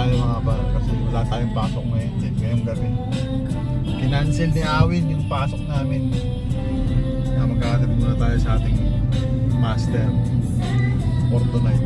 tayo mga ba kasi wala tayong pasok ngayong gabi. Kinancel ni Awin yung pasok namin. Kaya magkakatid muna tayo sa ating master for tonight.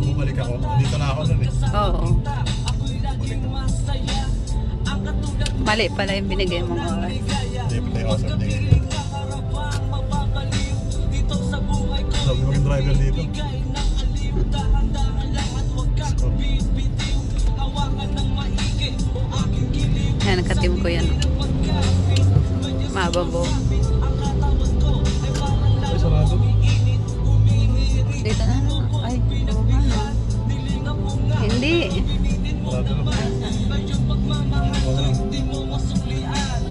Bumalik ako. Dito na ako nun eh. Oo. Mali pala yung binigay mong oras. Hindi pa tayo awesome din. Sabi mo yung driver dito. Yan, nakatim ko yan. Mababo.